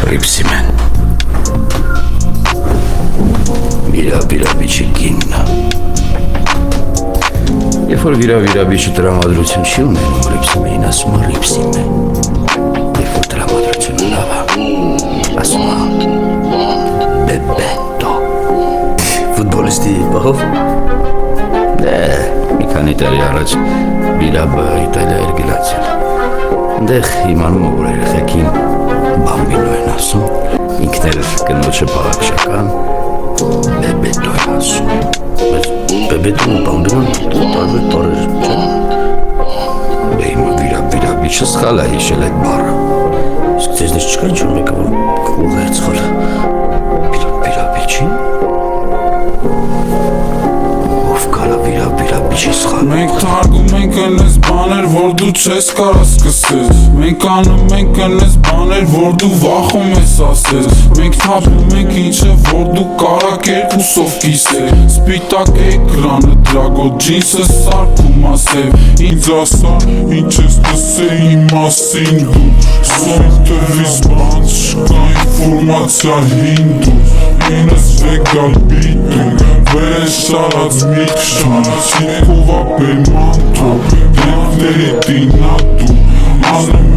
Ripsimen Վիրաբիչի կիննա Երբ որ վիրաբիչը տրամադրություն չի ունենում Ripsimen ասում է Ripsimen Երբ որ տրամադրությունը լավ է ասում է Bebeto Ֆուտբոլիստի պահով մի քանի տարի առաջ վիրաբը Իտալիա էր գնացել Դեղ իմանում որ երեխեքին բամբինո են ասում ինքն էլ կնոջը բաղաքշական Bebeto է ասում Բայց Bebeto-ն բամբինոն տարբեր տարեր չէ Հիմա վիրաբիչը սխալ է հիշել այդ բառը Իսկ ձեզնից չկա ինչ-որ մեկը որ ուղղեց խորը Վիրաբիչին Ով կարա վիրաբիչի սխալ Մենք թարգում ենք այնես բաներ, որ դու չես կարա սկսես Մենք անում ենք այնես բաներ, որ դու վախում ես ասես Մենք թափում ենք ինչը, որ դու կարա կերպուսով կիսես Սպիտակ էկրանը դրագոտ ջինսը սարքում ասև Ինձ ասա, ինչ ես լսել իմ մասին դու Սոմ տվիս բան չկա ինվորմացիա հինդուս Ինս վեգալ բիտում, վեր շարած միքշան Չինքով ապել մանթու, դենքների տինատու